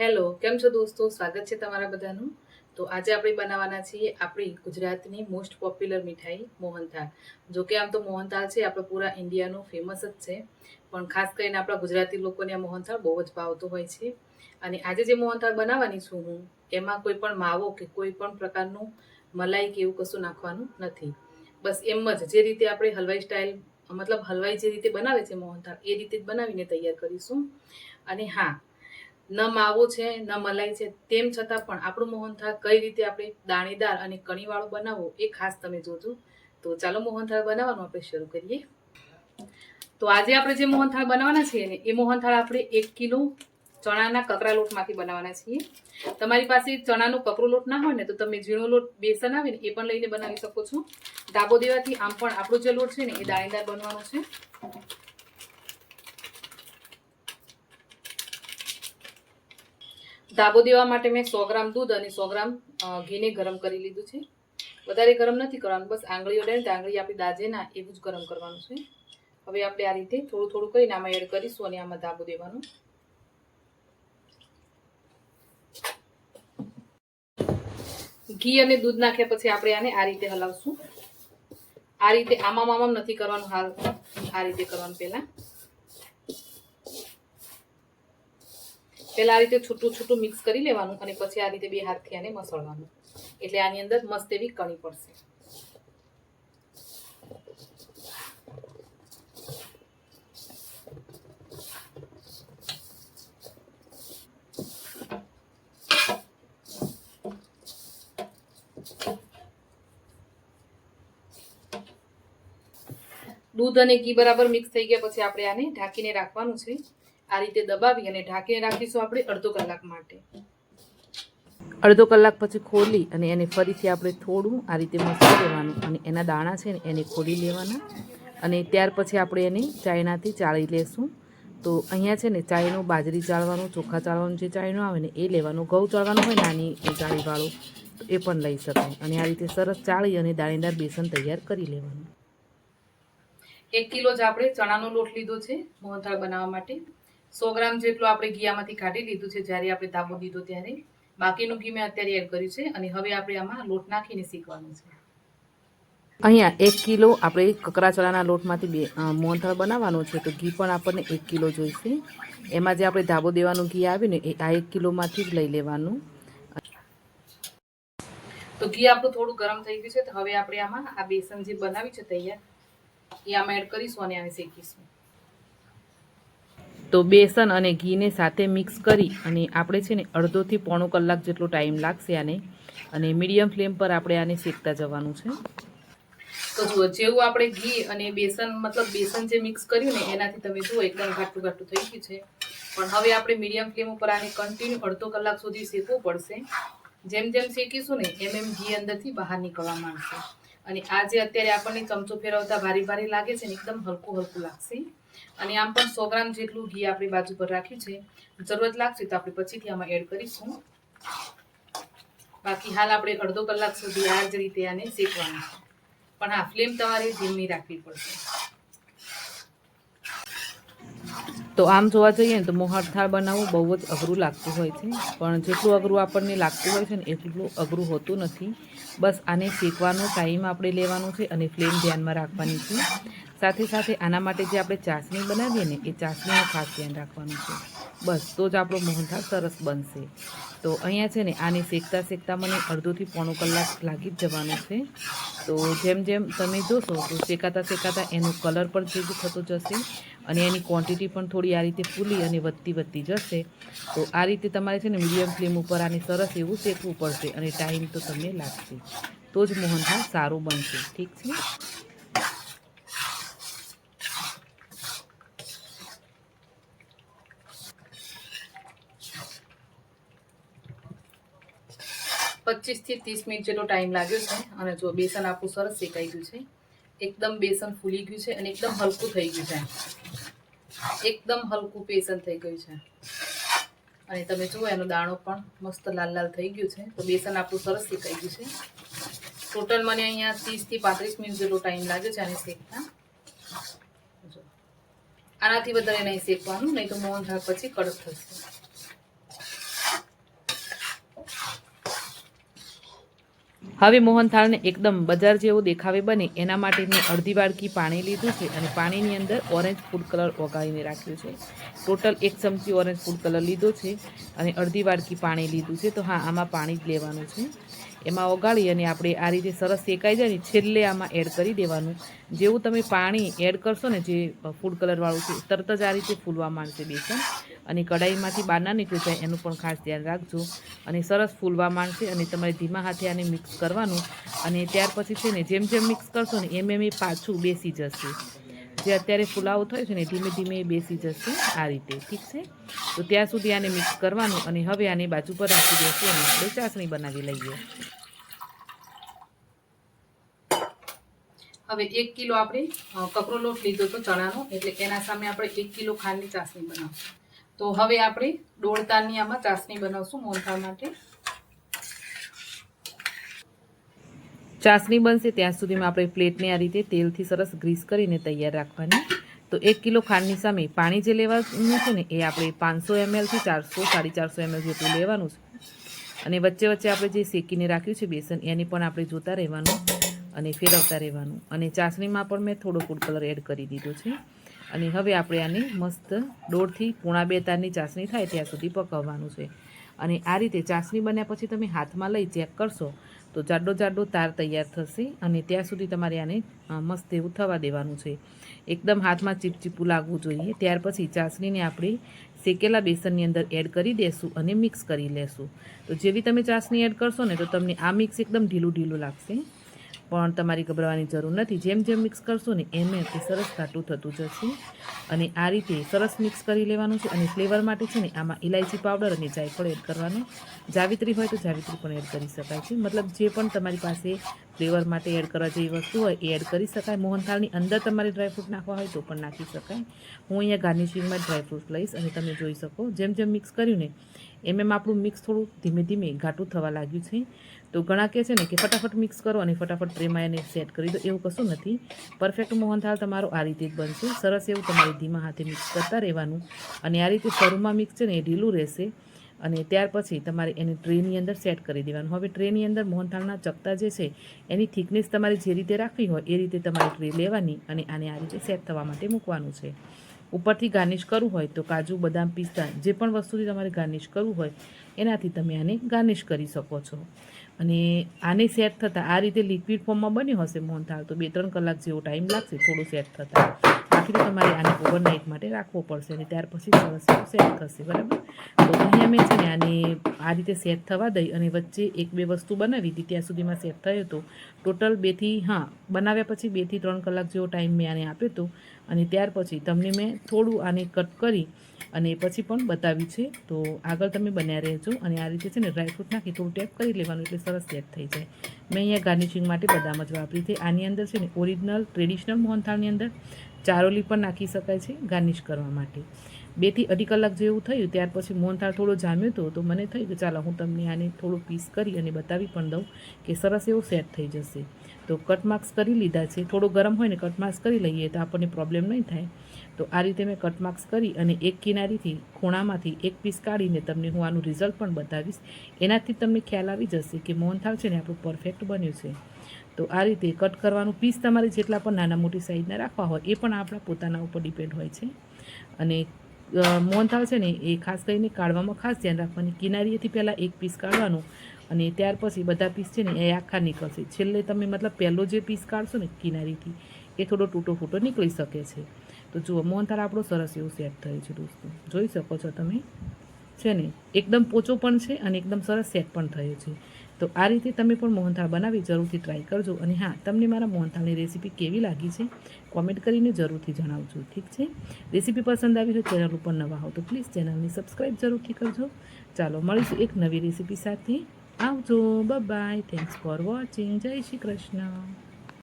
Hello, કેમ છો દોસ્તો? સ્વાગત છે તમારા બધાનું. તો આજે આપણે બનાવવાના છીએ આપણી ગુજરાતની મોસ્ટ પોપ્યુલર મીઠાઈ મોહનથાળ. જો કે આમ તો મોહનથાળ છે આપણે પૂરા ઇન્ડિયાનું ફેમસ જ છે, પણ ખાસ કરીને આપણા ગુજરાતી લોકોને આ મોહનથાળ બહુ જ ભાવતો હોય છે. અને આજે જે મોહનથાળ બનાવવાની છું હું, એમાં કોઈ પણ માવો કે કોઈ પણ પ્રકારનું મલાઈ કે એવું કશું નાખવાનું નથી. બસ એમ જ જે રીતે આપણે હલવાઈ સ્ટાઇલ મતલબ હલવાઈ જે રીતે બનાવે છે મોહનથાળ એ રીતે જ બનાવીને તૈયાર કરીશું. અને હા, ન માવો છે ન મલાઈ છે, તેમ છતાં પણ આપણું મોહનથાળ કઈ રીતે આપણે દાણેદાર અને કણીવાળું બનાવવું એ ખાસ તમે જોજો. તો ચાલો મોહનથાળ બનાવવાનું આપણે શરૂ કરીએ. તો આજે આપણે જે મોહનથાળ બનાવવાના છીએ ને એ મોહનથાળ આપણે 1 કિલો ચણાના કકરા લોટમાંથી બનાવવાના છીએ. તમારી પાસે ચણાનો કકરો લોટ ના હોય ને તો તમે ઝીણો લોટ બેસન આવે ને એ પણ લઈને બનાવી શકો છો. ધાબો દેવાથી આમ પણ આપણો જે લોટ છે ને એ દાણેદાર બનવાનો છે. ધાબો દેવા માટે મેં 100 ગ્રામ દૂધ અને 100 ગ્રામ ઘીને ગરમ કરી લીધું છે. વધારે ગરમ નથી કરવાનું, બસ આંગળી અડે ને આંગળી આપણી દાજે ના એવું જ ગરમ કરવાનું છે. હવે આપણે આ રીતે થોડું થોડું કરીને આમાં એડ કરીશું અને આમાં ધાબો દેવાનું. ઘી અને દૂધ નાખ્યા પછી આપણે આને આ રીતે હલાવશું. આ રીતે આમામ નથી કરવાનું, હાલ આ રીતે કરવાનું. પહેલા આ રીતે છૂટું છૂટું મિક્સ કરી લેવાનું અને પછી આ રીતે બે હાથથી આને મસળવાનું, એટલે આની અંદર મસ્ત એવી કણી પડશે. દૂધ અને ઘી બરાબર મિક્સ થઈ ગયા પછી આપણે આને ઢાંકીને રાખવાનું છે. આ રીતે દબાવી અને ઢાંકીને રાખીશું આપણે અડધો કલાક માટે. અડધો કલાક પછી ખોલી અને એને ફરીથી આપણે થોડું આ રીતે મસળી લેવાનું અને એના દાણા છે ને એને ખોલી લેવાના અને ત્યાર પછી આપણે એને ચાયણાથી ચાળી લેશું. તો અહીંયા છે ને ચાયણું બાજરી ચાળવાનું, ચોખા ચાળવાનું જે ચાયણું આવે ને એ લેવાનું. ઘઉં ચાળવાનું હોય નાની એ ચાળીવાળું તો એ પણ લઈ શકાય. અને આ રીતે સરસ ચાળી અને દાણેદાર બેસન તૈયાર કરી લેવાનું. 1 કિલો જ આપણે ચણાનો લોટ લીધો છે મોહનથાળ બનાવવા માટે. 100 ગ્રામ જેટલું આપણે ઘીયામાંથી કાઢી લીધું છે જ્યારે આપણે ધાબો દીધો ત્યારે. બાકીનું ઘી મેં અત્યારે એડ કર્યું છે અને હવે આપણે આમાં લોટ નાખીને શેકવાનું છે. અહીંયા 1 કિલો આપણે કકરા ચણાના લોટમાંથી મોહનથાળ બનાવવાનું છે, તો ઘી પણ આપણને 1 કિલો જોઈશે. એમાં જે આપણે ધાબો દેવાનું ઘી આવ્યું ને એ આ 1 કિલોમાંથી જ લઈ લેવાનું. તો ઘી આપણું થોડું ગરમ થઈ ગયું છે, તો હવે આપણે આમાં આ બેસન જે બનાવી છે તૈયાર એ આમાં એડ કરીશું અને આને શેકીશું. તો બેસન અને ઘીને સાથે મિક્સ કરી અને આપણે છે ને અડધોથી પોણો કલાક જેટલો ટાઈમ લાગશે આને, અને મીડિયમ ફ્લેમ પર આપણે આને શેકતા જવાનું છે. તો જુઓ, જેવું આપણે ઘી અને બેસન બેસન જે મિક્સ કર્યું ને એનાથી તમે જુઓ એકદમ ઘાટું ઘાટું થઈ ગયું છે. પણ હવે આપણે મીડિયમ ફ્લેમ ઉપર આને કન્ટિન્યુ અડધો કલાક સુધી શેકવું પડશે. જેમ જેમ શેકીશું ને એમ એમ ઘી અંદરથી બહાર નીકળવા માંડશે. અને આ જે અત્યારે આપણને ચમચો ફેરવતા ભારે ભારે લાગે છે ને એકદમ હલકું હલકું લાગશે. અને આમ પણ 100 ગ્રામ જેટલું ઘી આપણી બાજુ પર રાખ્યું છે. જરૂરત લાગશે તો આપણે પછીથી આમાં એડ કરીશું. બાકી હાલ આપણે અડધો કલાક સુધી આ જ રીતે આને શેકવાનું છે. પણ હા, ફ્લેમ તમારે ધીમી રાખવી પડશે. તો આમ જોવા જઈએ ને તો મોહનથાળ બનાવવું બહુ જ અઘરું લાગતું હોય છે, પણ જેટલું અઘરું આપણને લાગતું હોય છે ને એટલું અઘરું હોતું નથી. બસ આને શેકવાનો ટાઈમ આપણે લેવાનો છે અને ફ્લેમ ધ્યાનમાં રાખવાની છે. સાથે સાથે આના માટે જે આપણે ચાસણી બનાવીએ ને એ ચાસણીનું ખાસ ધ્યાન રાખવાનું છે. બસ તો જ આપણો મોહનથાળ સરસ બનશે. તો અહીંયા છે ને આને શેકતા શેકતા મને અડધોથી પોણો કલાક લાગી જ જવાનું છે. તો જેમ જેમ તમે જોશો તો શેકાતા શેકાતા એનો કલર પણ ચેન્જ થતો જશે અને એની ક્વોન્ટિટી પણ થોડી આ રીતે ફૂલી અને વધતી જશે. તો આ રીતે તમારે છે ને મીડિયમ ફ્લેમ ઉપર આને સરસ એવું શેકવું પડશે અને ટાઈમ તો તમને લાગશે. તો જ મોહનથાળ સારું બનશે. ઠીક છે. 25 થી 30 મિનિટ જેટલો ટાઈમ લાગ્યો છે અને જો બેસન આપણું સરસ શેકાઈ ગયું છે. એકદમ બેસન ફૂલી ગયું છે અને એકદમ હલકું થઈ ગયું છે. એકદમ હલકું બેસન થઈ ગયું છે અને તમે જુઓ એનો દાણો પણ મસ્ત લાલ લાલ થઈ ગયું છે. તો બેસન આપણું સરસ શેકાઈ ગયું છે. ટોટલ મને અહીંયા 30 થી 35 મિનિટ જેટલો ટાઈમ લાગ્યો છે આને શેકતા. આનાથી વધારે નહીં શેકવાનું, નહીં તો મોહનથાળ પછી કડક થશે. હવે મોહનથાળને એકદમ બજાર જેવો દેખાવે બને એના માટે મેં અડધી વાડકી પાણી લીધું છે અને પાણીની અંદર ઓરેન્જ ફૂડ કલર ઓગાળીને રાખ્યું છે. ટોટલ 1 ચમચી ઓરેન્જ ફૂડ કલર લીધો છે અને અડધી વાડકી પાણી લીધું છે. તો હા, આમાં પાણી જ લેવાનું છે. એમાં ઓગાળી અને આપણે આ રીતે સરસ શેકાઈ જાય ને છેલ્લે આમાં એડ કરી દેવાનું. જેવું તમે પાણી એડ કરશો ને જે ફૂડ કલરવાળું છે, તરત જ આ રીતે ફૂલવા માંડશે બેસન અને કઢાઈમાંથી બહાર ના નીકળી જાય એનું પણ ખાસ ધ્યાન રાખજો. અને સરસ ફૂલવા માંડશે અને તમારે ધીમા હાથે આને મિક્સ કરવાનું અને ત્યાર પછી છે ને જેમ જેમ મિક્સ કરશો ને એમ એ પાછું બેસી જશે. જે અત્યારે ફુલાવો થયો છે ને ધીમે ધીમે બેસી જશે આ રીતે. ઠીક છે? તો ત્યાં સુધી આને મિક્સ કરવાનું અને હવે આને બાજુ પર રાખી દઈશું અને આપણે ચાસણી બનાવી લઈએ. હવે 1 કિલો આપણે કકરો લોટ લીધો તો ચણાનો, એટલે એના સામે આપણે 1 કિલો ખાંડની ચાસણી બનાવશું. તો હવે આપણે દોડતાની આમાં ચાસણી બનાવશું મોહનથાળ માટે. ચાસણી બનશે ત્યાં સુધીમાં આપણે પ્લેટને આ રીતે તેલથી સરસ ગ્રીસ કરીને તૈયાર રાખવાની. તો 1 કિલો ખાંડની સામે પાણી જે લેવાનું છે ને એ આપણે 500 ml થી 400-450 ml જેટલું લેવાનું છે. અને વચ્ચે વચ્ચે આપણે જે શેકીને રાખ્યું છે બેસન એની પણ આપણે જોતા રહેવાનું અને ફેરવતા રહેવાનું. અને ચાસણીમાં પણ મેં થોડો ફૂડ કલર એડ કરી દીધો છે. અને હવે આપણે આને મસ્ત 1.5 થી પોણા 2 તારની ચાસણી થાય ત્યાં સુધી પકાવવાનું છે. અને આ રીતે ચાસણી બન્યા પછી તમે હાથમાં લઈ ચેક કરશો તો જાડો જાડો તાર તૈયાર થશે. અને ત્યાં સુધી તમારે આને મસ્ત એવું થવા દેવાનું છે. એકદમ હાથમાં ચીપચીપું લાગવું જોઈએ. ત્યાર પછી ચાસણીને આપણે શેકેલા બેસનની અંદર એડ કરી દેશું અને મિક્સ કરી લેશું. તો જેવી તમે ચાસણી એડ કરશો ને તો તમને આ મિક્સ એકદમ ઢીલું ઢીલું લાગશે, પણ તમારી ગભરાવાની જરૂર નથી. જેમ જેમ મિક્સ કરશો ને એમ એ સરસ ઘાટું થતું જશે. અને આ રીતે સરસ મિક્સ કરી લેવાનું છે. અને ફ્લેવર માટે છે ને આમાં ઇલાયચી પાવડર અને જાયફળ એડ કરવાનું. જાવિત્રી હોય તો જાવિત્રી પણ એડ કરી શકાય છે. મતલબ જે પણ તમારી પાસે ફ્લેવર માટે એડ કરવા જેવી વસ્તુ હોય એ એડ કરી શકાય. મોહનથાળની અંદર તમારે ડ્રાયફ્રૂટ નાખવા હોય તો પણ નાખી શકાય. હું અહીંયા ગાર્નિશિંગમાં ડ્રાયફ્રૂટ લઈશ અને તમે જોઈ શકો જેમ જેમ મિક્સ કર્યું ને એમ આપણું મિક્સ થોડું ધીમે ધીમે ઘાટું થવા લાગ્યું છે. તો ઘણા કહે છે ને કે ફટાફટ મિક્સ કરો અને ફટાફટ ટ્રેમાં એને સેટ કરી દો, એવું કશું નથી. પરફેક્ટ મોહનથાળ તમારો આ રીતે જ બનશે. સરસ એવું તમારે ધીમા હાથે મિક્સ કરતા રહેવાનું. અને આ રીતે શરૂમાં મિક્સ છે ને એ ઢીલું રહેશે. અને ત્યાર પછી તમારે એને ટ્રેની અંદર સેટ કરી દેવાનું. હવે ટ્રેની અંદર મોહનથાળના ચકતા જે છે એની થિકનેસ તમારે જે રીતે રાખવી હોય એ રીતે તમારે ટ્રે લેવાની અને આને આ રીતે સેટ થવા માટે મૂકવાનું છે. ઉપરથી ગાર્નિશ કરવું હોય તો કાજુ, બદામ, પિસ્તા જે પણ વસ્તુથી તમારે ગાર્નિશ કરવું હોય એનાથી તમે આને ગાર્નિશ કરી શકો છો. અને આને સેટ થતાં આ રીતે લિક્વિડ ફોર્મમાં બન્યું હશે મોહનથાળ તો 2-3 કલાક જેવો ટાઈમ લાગશે થોડું સેટ થતાં. બાકી તો તમારે આને ઓવરનાઇટ માટે રાખવો પડશે અને ત્યાર પછી સરસ સેટ થશે. બરાબર? તો અહીંયા મેં છે ને આને આ રીતે સેટ થવા દઈ અને વચ્ચે 1-2 વસ્તુ બનાવી હતી ત્યાં સુધીમાં સેટ થયો હતો. ટોટલ બનાવ્યા પછી 2 થી 3 કલાક જેવો ટાઈમ મેં આને આપ્યો હતો. અને ત્યાર પછી તમને મેં થોડું આને કટ કરી અને પછી પણ બતાવ્યું છે. તો આગળ તમે બન્યા રહેજો. અને આ રીતે છે ને ડ્રાયફ્રૂટ નાખી થોડું ટેપ કરી લેવાનું એટલે સરસ સેટ થઈ જાય. મેં અહીંયા ગાર્નિશિંગ માટે બદામ જ વાપરી છે. આની અંદર છે ને ઓરિજિનલ ટ્રેડિશનલ મોહનથાળની અંદર ચારોલી પણ નાખી શકાય છે ગાર્નિશ કરવા માટે. 2 થી 2.5 કલાક જેવું થયું ત્યાર પછી મોહનથાળ થોડો જામ્યો હતો તો મને થયું કે ચાલો હું તમને આને થોડું પીસ કરી અને બતાવી પણ દઉં કે સરસ એવું સેટ થઈ જશે. તો કટ માર્ક્સ કરી લીધા છે. થોડો ગરમ હોય ને કટ માર્ક્સ કરી લઈએ તો આપણને પ્રોબ્લેમ નહીં થાય. તો આ રીતે મેં કટ માર્ક્સ કરી અને એક કિનારીથી ખૂણામાંથી એક પીસ કાઢીને તમને હું આનું રિઝલ્ટ પણ બતાવીશ. એનાથી તમને ખ્યાલ આવી જશે કે મોહનથાળ છે ને આપણું પરફેક્ટ બન્યું છે. તો આ રીતે કટ કરવાનું. પીસ તમારે જેટલા પણ નાના મોટી સાઈઝના રાખવા હોય એ પણ આપણા પોતાના ઉપર ડિપેન્ડ હોય છે. અને મોહનથાળ છે ને એ ખાસ કરીને કાઢવામાં ખાસ ધ્યાન રાખવાની. કિનારીએથી પહેલાં એક પીસ કાઢવાનું અને ત્યાર પછી બધા પીસ છે ને એ આખા નીકળશે. છેલ્લે તમે મતલબ પહેલો જે પીસ કાઢશો ને કિનારીથી એ થોડો તૂટો ફૂટો નીકળી શકે છે. તો જુઓ મોહનથાળ આપણો સરસ એવું સેટ થયું છે દોસ્તો, જોઈ શકો છો તમે. છે ને એકદમ પોચો પણ છે અને એકદમ સરસ સેટ પણ થયો છે. તો આ રીતે તમે પણ મોહનથાળ બનાવી જરૂરથી ટ્રાય કરજો. અને હા, તમને મારા મોહનથાળની રેસીપી કેવી લાગી છે કોમેન્ટ કરીને જરૂરથી જણાવજો. ઠીક છે? રેસીપી પસંદ આવી હોય ચેનલ ઉપર નવા હો તો પ્લીઝ ચેનલને સબસ્ક્રાઈબ જરૂરથી કરજો. ચાલો મળીશું એક નવી રેસીપી સાથે. આવજો, બાય. Thanks for watching. જય શ્રી કૃષ્ણ.